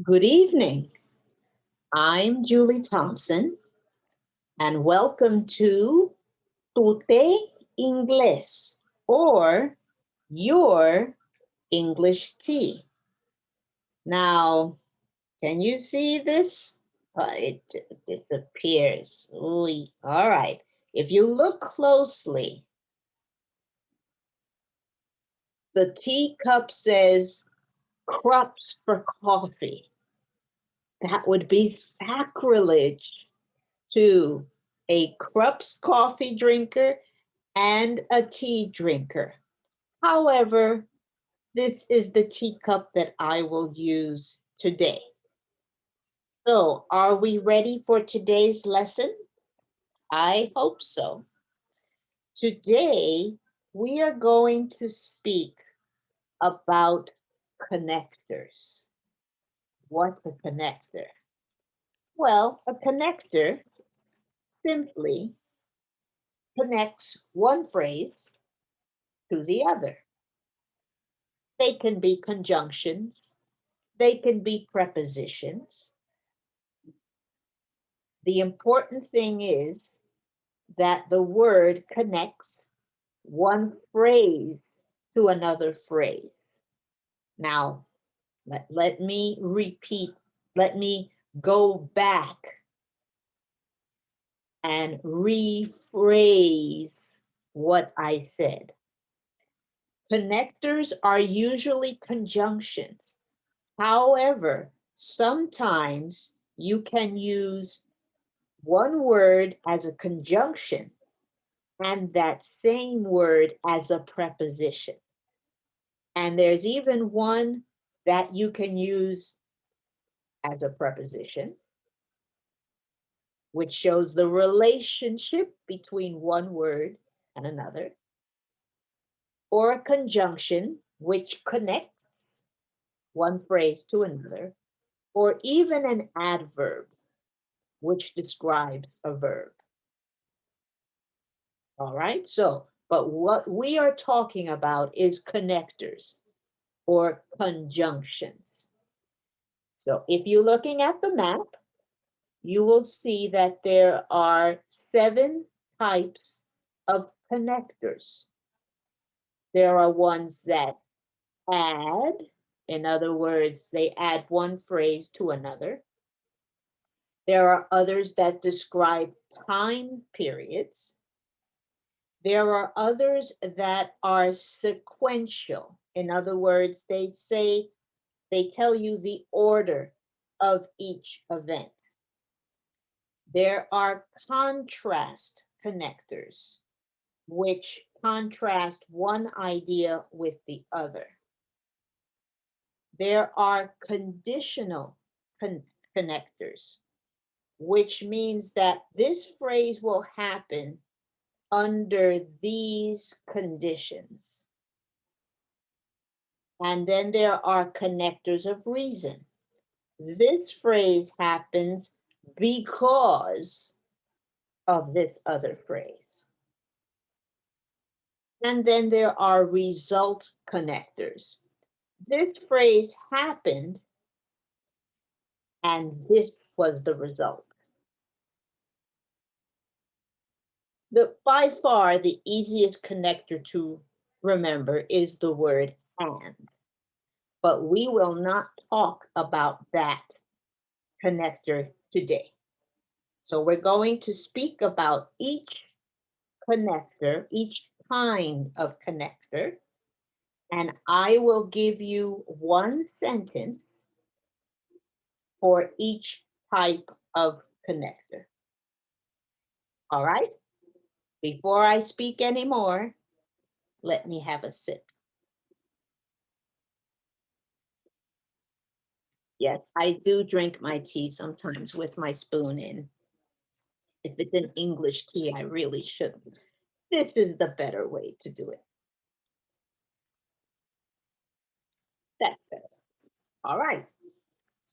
Good evening. I'm Julie Thompson, and welcome to Té Inglés, or your English tea. Now, can you see this? It disappears. Ooh, all right. If you look closely, the teacup says "Cups for coffee." That would be sacrilege to a Krups coffee drinker and a tea drinker. However, this is the teacup that I will use today. So, are we ready for today's lesson? I hope so. Today, we are going to speak about connectors. What's a connector? Well, a connector simply connects one phrase to the other. They can be conjunctions, they can be prepositions. The important thing is that the word connects one phrase to another phrase. Now, let me repeat, let me go back and rephrase what I said. Connectors are usually conjunctions. However, sometimes you can use one word as a conjunction and that same word as a preposition. And there's even one that you can use as a preposition, which shows the relationship between one word and another, or a conjunction, which connects one phrase to another, or even an adverb, which describes a verb. All right, so, but what we are talking about is connectors or conjunctions. So if you're looking at the map, you will see that there are 7 types of connectors. There are ones that add, in other words, they add one phrase to another. There are others that describe time periods. There are others that are sequential. In other words, they tell you the order of each event. There are contrast connectors, which contrast one idea with the other. There are conditional connectors, which means that this phrase will happen under these conditions. And then there are connectors of reason. This phrase happens because of this other phrase. And then there are result connectors. This phrase happened, and this was the result. By far, the easiest connector to remember is the word and. But we will not talk about that connector today. So we're going to speak about each connector, each kind of connector, and I will give you one sentence for each type of connector. All right? Before I speak anymore, let me have a sip. Yes, I do drink my tea sometimes with my spoon in. If it's an English tea, I really shouldn't. This is the better way to do it. That's better. All right.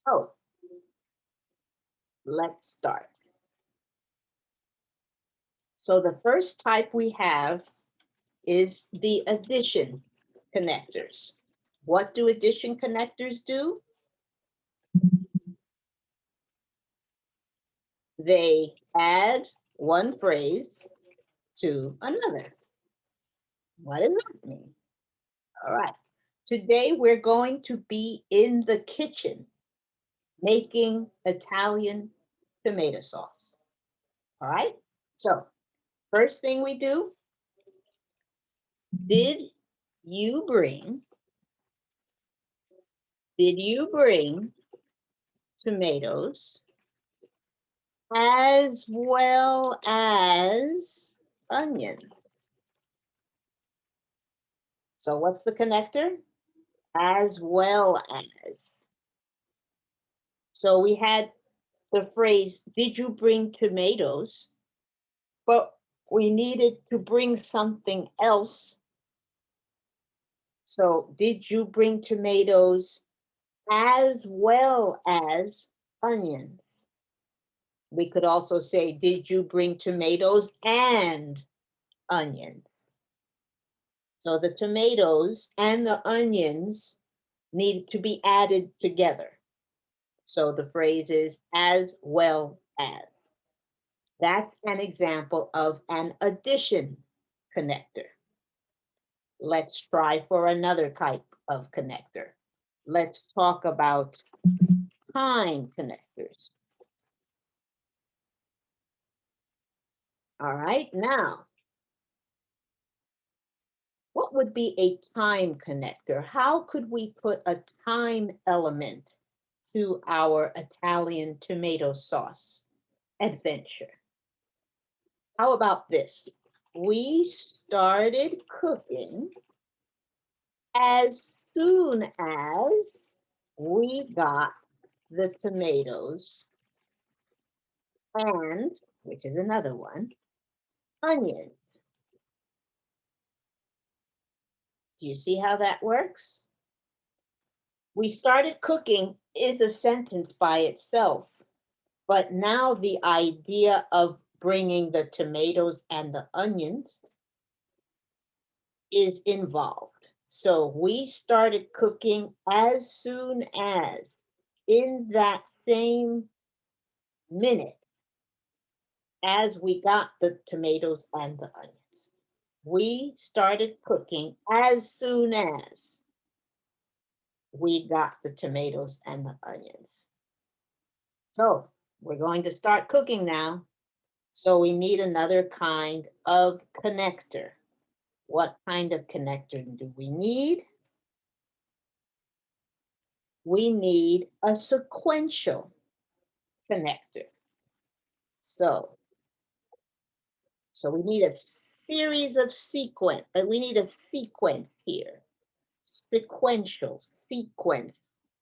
So let's start. So the first type we have is the addition connectors. What do addition connectors do? they add one phrase to another. What does that mean? All right. Today we're going to be in the kitchen making Italian tomato sauce. All right. So, first thing we do, did you bring did you bring tomatoes as well as onions? So what's the connector? As well as. So we had the phrase, did you bring tomatoes? But we needed to bring something else. So did you bring tomatoes as well as onions? We could also say, did you bring tomatoes and onions? So the tomatoes and the onions need to be added together. So the phrase is as well as. That's an example of an addition connector. Let's try for another type of connector. Let's talk about time connectors. All right, now, what would be a time connector? How could we put a time element to our Italian tomato sauce adventure? How about this? We started cooking as soon as we got the tomatoes and, which is another one, onions. Do you see how that works? We started cooking is a sentence by itself, but now the idea of bringing the tomatoes and the onions is involved. So we started cooking as soon as, in that same minute as we got the tomatoes and the onions. We started cooking as soon as we got the tomatoes and the onions. So we're going to start cooking now. So we need another kind of connector. What kind of connector do we need? We need a sequential connector. So we need a series of sequence, but we need a sequence here. Sequential, sequence,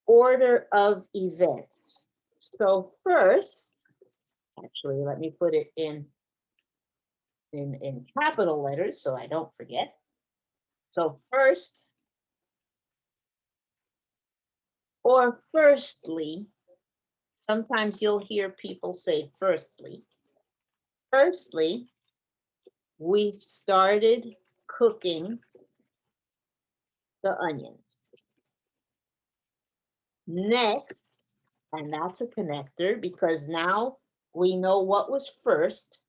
order of events. So first, actually, let me put it in capital letters so I don't forget. So first, or firstly, sometimes you'll hear people say firstly. Firstly, we started cooking the onions. Next, and that's a connector because now we know what was first.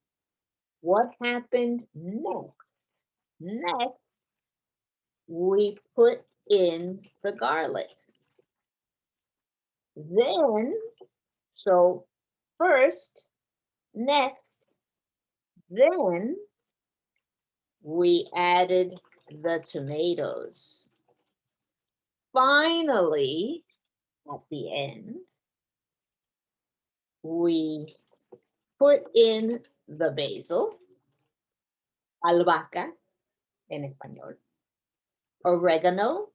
What happened next? Next, we put in the garlic. Then, so first, next, then we added the tomatoes. Finally, at the end, we put in the basil, albahaca en español, oregano,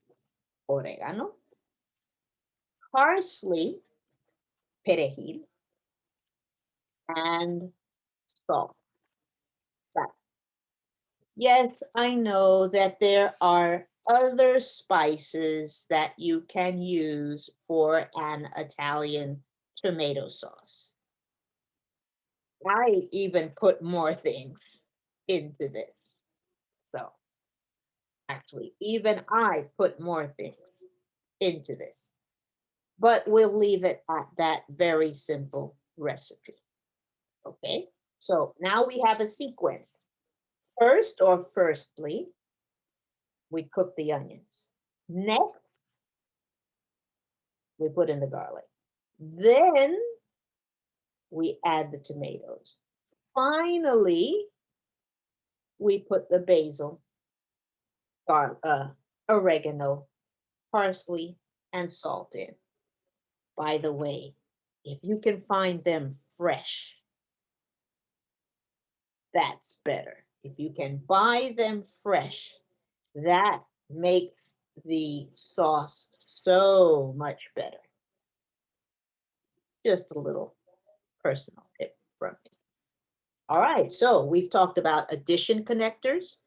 parsley, perejil, and salt. Yes, I know that there are other spices that you can use for an Italian tomato sauce. I even put more things into this. So actually, even I put more things into this. But we'll leave it at that very simple recipe. Okay, so now we have a sequence. First or firstly, we cook the onions. Next, we put in the garlic. Then we add the tomatoes. Finally, we put the basil, oregano, parsley, and salt in. By the way, if you can find them fresh, that's better. If you can buy them fresh, that makes the sauce so much better. Just a little personal tip from me. All right, so we've talked about addition connectors,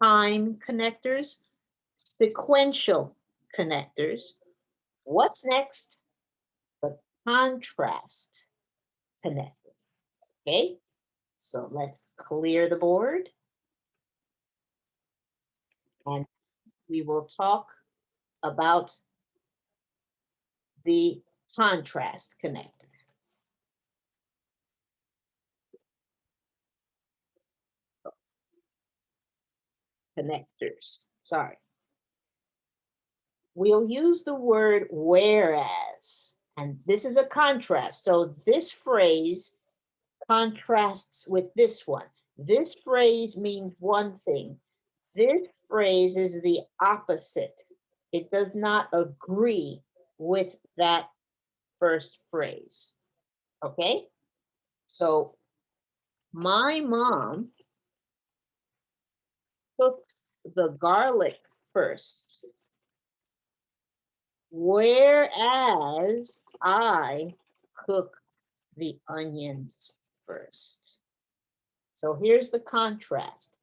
time connectors, sequential connectors. What's next? The contrast connector. Okay, so let's clear the board and we will talk about the contrast connector. Connectors, sorry. We'll use the word whereas, and this is a contrast. So this phrase contrasts with this one. This phrase means one thing. This phrase is the opposite. It does not agree with that first phrase. Okay? So my mom cooks the garlic first, whereas I cook the onions first. So here's the contrast.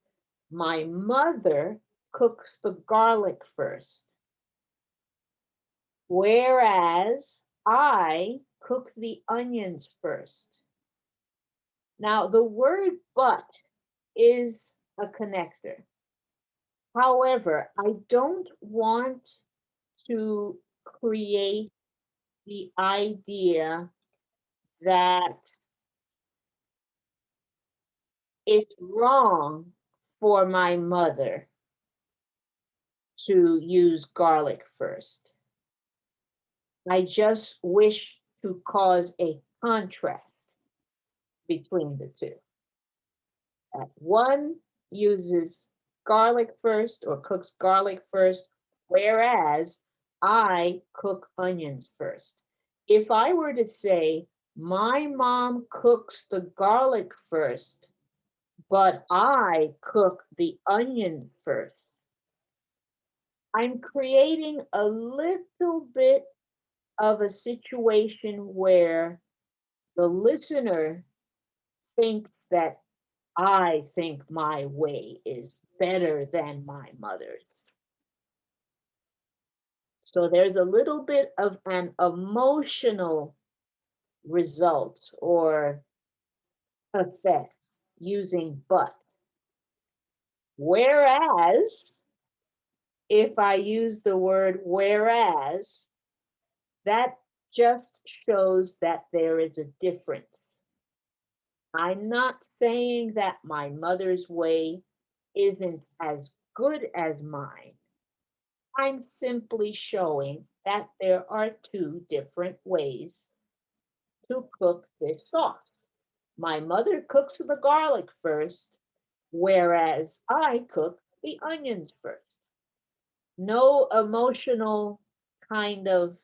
My mother cooks the garlic first, whereas I cook the onions first. Now, the word but is a connector. However, I don't want to create the idea that it's wrong for my mother to use garlic first. I just wish to cause a contrast between the two. That one uses garlic first or cooks garlic first, whereas I cook onions first. If I were to say, my mom cooks the garlic first, but I cook the onion first, I'm creating a little bit of a situation where the listener thinks that I think my way is better than my mother's. So there's a little bit of an emotional result or effect using but. Whereas, if I use the word whereas, that just shows that there is a difference. I'm not saying that my mother's way isn't as good as mine. I'm simply showing that there are two different ways to cook this sauce. My mother cooks the garlic first, whereas I cook the onions first. No emotional kind of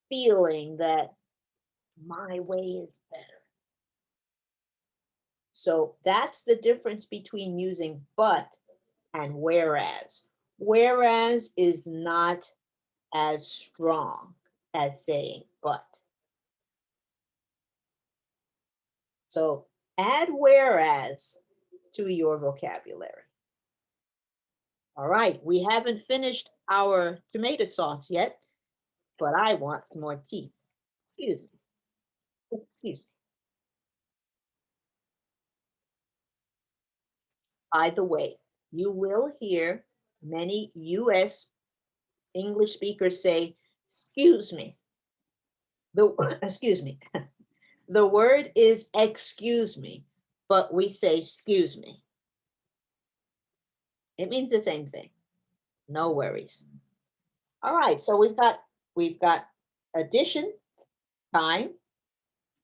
feeling that my way is better. So that's the difference between using but and whereas. Whereas is not as strong as saying but. So add whereas to your vocabulary. All right, we haven't finished our tomato sauce yet, but I want some more tea. Excuse me. Excuse me. By the way, you will hear many US English speakers say, excuse me. Excuse me. The word is excuse me, but we say excuse me. It means the same thing. No worries. All right, so we've got addition, time,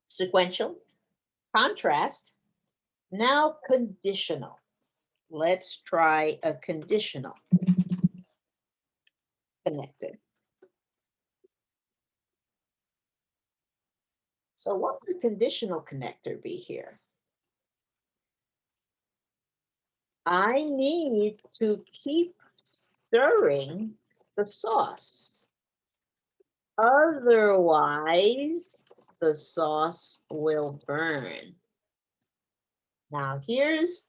sequential, contrast, now conditional. Let's try a conditional connector. So what would a conditional connector be here? I need to keep stirring the sauce. Otherwise, the sauce will burn. Now, here's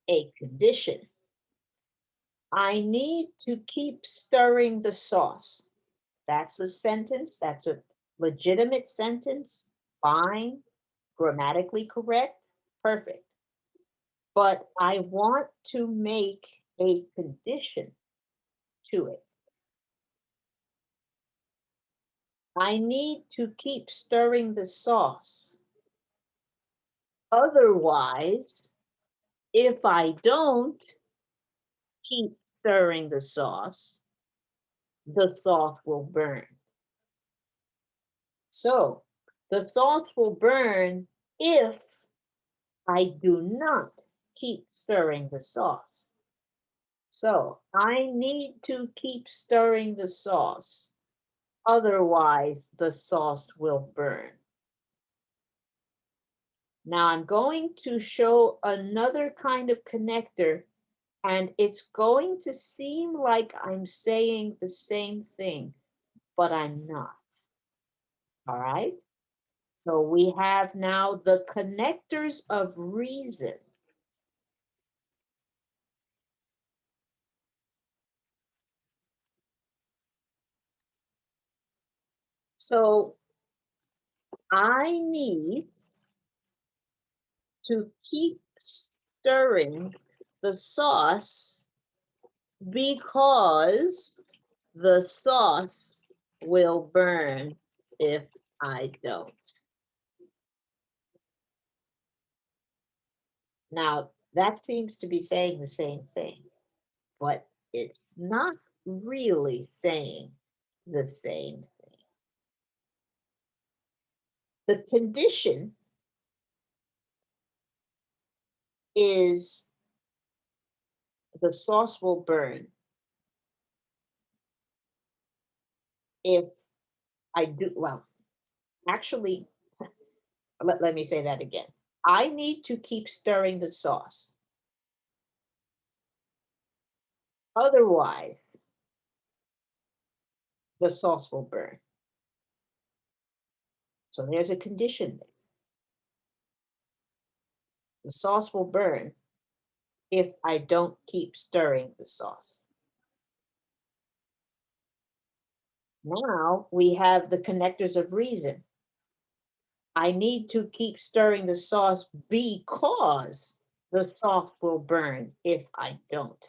a condition. I need to keep stirring the sauce. That's a sentence. That's a legitimate sentence. Fine. Grammatically correct. Perfect. But I want to make a condition to it. I need to keep stirring the sauce. Otherwise, if I don't keep stirring the sauce will burn. So the sauce will burn if I do not keep stirring the sauce. So I need to keep stirring the sauce. Otherwise, the sauce will burn. Now I'm going to show another kind of connector, and it's going to seem like I'm saying the same thing, but I'm not. All right? So we have now the connectors of reason. So I need to keep stirring the sauce because the sauce will burn if I don't. Now, that seems to be saying the same thing, but it's not really saying the same thing. The condition is the sauce will burn if I do, well, actually, let me say that again. I need to keep stirring the sauce. Otherwise, the sauce will burn. So there's a condition there. The sauce will burn if I don't keep stirring the sauce. Now we have the connectors of reason. I need to keep stirring the sauce because the sauce will burn if I don't.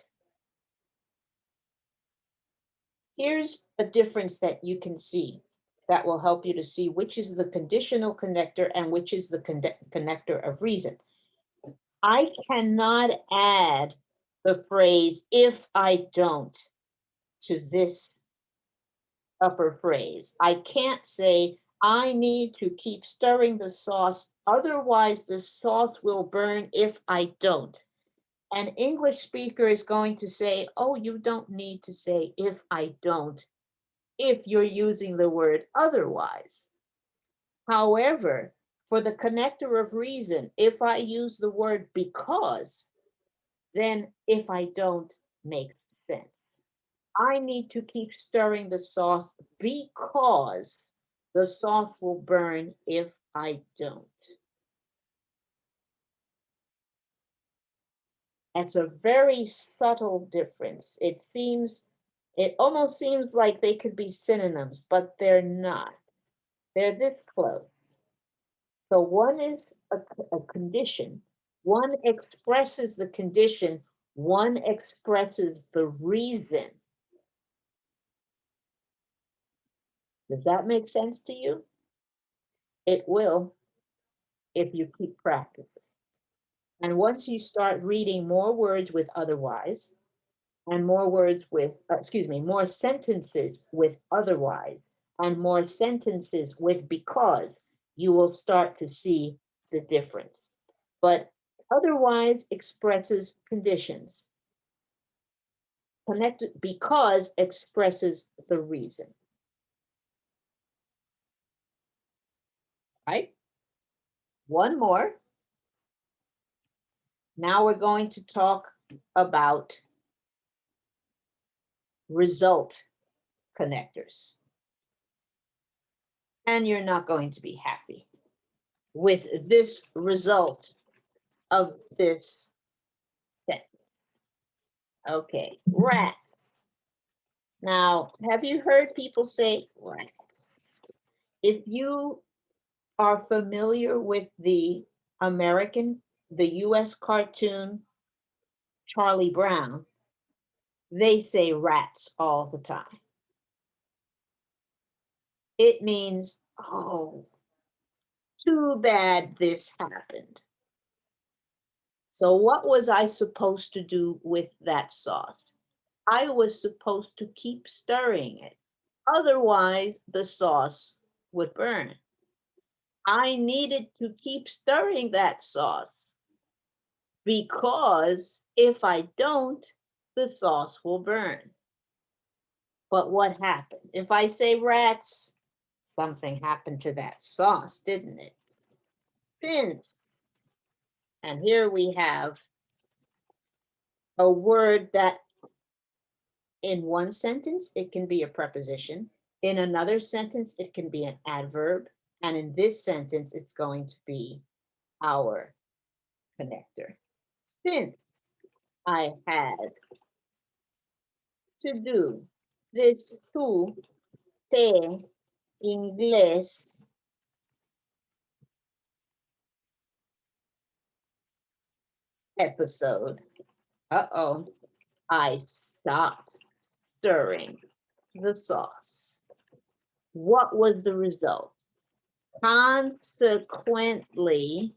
Here's a difference that you can see that will help you to see which is the conditional connector and which is the connector of reason. I cannot add the phrase if I don't to this upper phrase. I can't say I need to keep stirring the sauce, otherwise the sauce will burn if I don't. An English speaker is going to say, oh, you don't need to say if I don't, if you're using the word otherwise. However, for the connector of reason, if I use the word because, then if I don't makes sense. I need to keep stirring the sauce because the sauce will burn if I don't. That's a very subtle difference. It almost seems like they could be synonyms, but they're not. They're this close. So one is a condition. One expresses the condition. One expresses the reason. Does that make sense to you? It will if you keep practicing. And once you start reading more words with otherwise, and more words with, excuse me, more sentences with otherwise, and more sentences with because, you will start to see the difference. But otherwise expresses conditions. Connected because expresses the reason. Right? One more. Now we're going to talk about result connectors. And you're not going to be happy with this result of this sentence. Okay, rats. Now, have you heard people say rats? If you are familiar with the US cartoon Charlie Brown, they say rats all the time. It means, oh, too bad this happened. So what was I supposed to do with that sauce? I was supposed to keep stirring it. Otherwise, the sauce would burn. I needed to keep stirring that sauce because if I don't, the sauce will burn. But what happened? If I say rats, something happened to that sauce, didn't it? Since, and here we have a word that in one sentence, it can be a preposition. In another sentence, it can be an adverb. And in this sentence, it's going to be our connector. Since I had to do this to Té Inglés episode, I stopped stirring the sauce. What was the result? Consequently,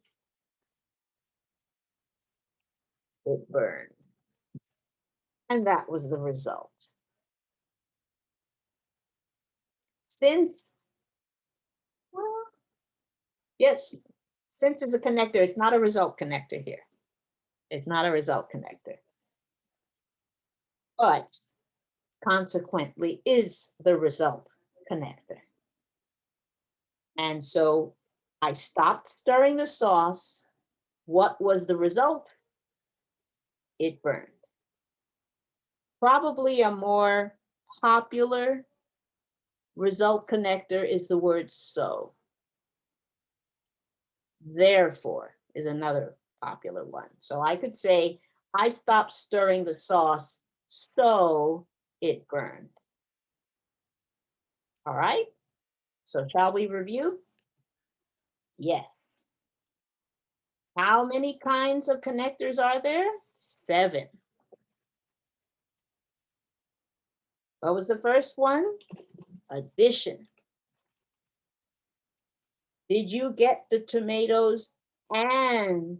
it burned. And that was the result. Since, well, yes, since it's a connector, it's not a result connector here. It's not a result connector. But consequently is the result connector. And so I stopped stirring the sauce. What was the result? It burned. Probably a more popular result connector is the word so. Therefore is another popular one. So I could say, I stopped stirring the sauce, so it burned. All right, so shall we review? Yes. How many kinds of connectors are there? 7. What was the first one? Addition. Did you get the tomatoes and,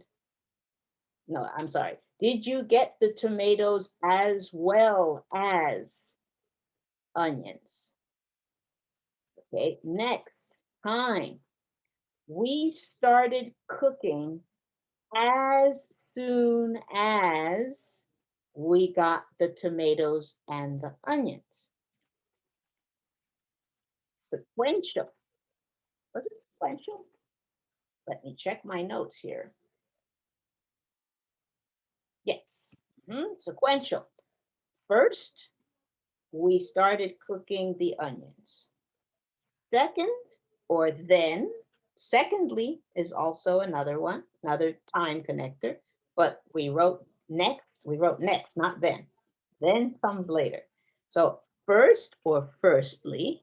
no, I'm sorry. Did you get the tomatoes as well as onions? Okay, next, time. We started cooking as soon as we got the tomatoes and the onions. Sequential. Was it sequential? Let me check my notes here. Yes, sequential. First, we started cooking the onions. Second, or then, secondly is also another one, another time connector, but we wrote next, not then. Then comes later. So first or firstly,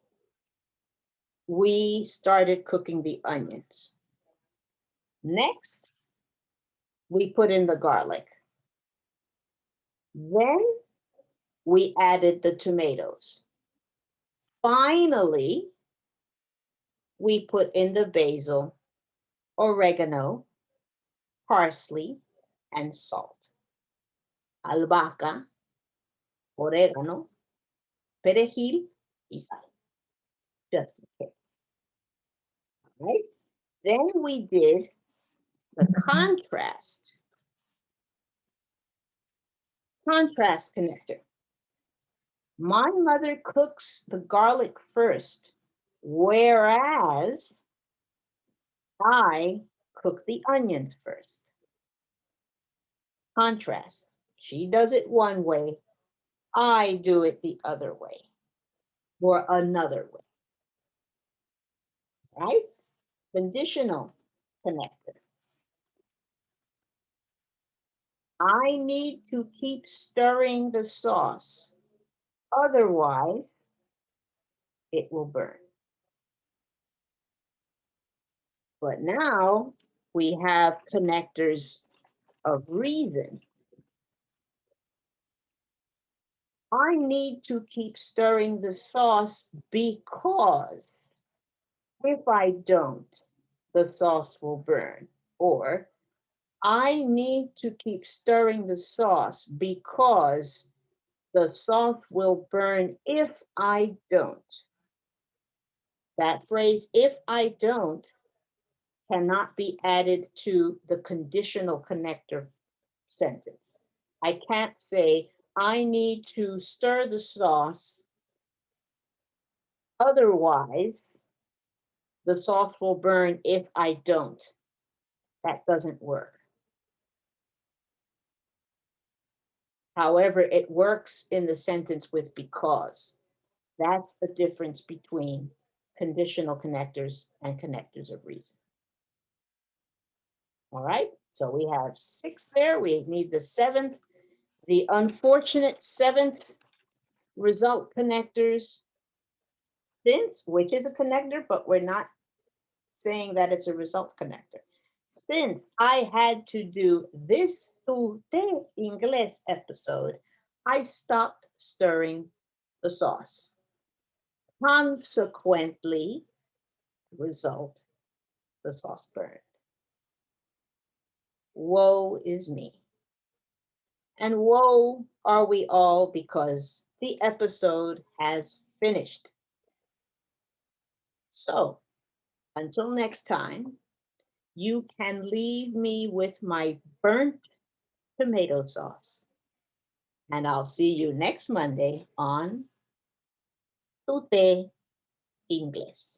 we started cooking the onions. Next, we put in the garlic. Then we added the tomatoes. Finally, we put in the basil, oregano, parsley, and salt. Albahaca, orégano, perejil, y sal. Just in case. Right? Then we did the contrast connector. My mother cooks the garlic first, whereas I cook the onions first. Contrast. She does it one way, I do it the other way, or another way. Right? Conditional connector. I need to keep stirring the sauce, otherwise it will burn. But now we have connectors of reason. I need to keep stirring the sauce because if I don't, the sauce will burn. Or I need to keep stirring the sauce because the sauce will burn if I don't. That phrase, if I don't, cannot be added to the conditional connector sentence. I can't say, I need to stir the sauce, otherwise the sauce will burn if I don't. That doesn't work. However, it works in the sentence with because. That's the difference between conditional connectors and connectors of reason. All right, so we have 6 there. We need the 7th. The unfortunate 7th result connectors, since, which is a connector, but we're not saying that it's a result connector. Since I had to do this Té Inglés episode, I stopped stirring the sauce. Consequently, result, the sauce burned. Woe is me. And woe are we all because the episode has finished. So, until next time, you can leave me with my burnt tomato sauce. And I'll see you next Monday on Tu Té Inglés.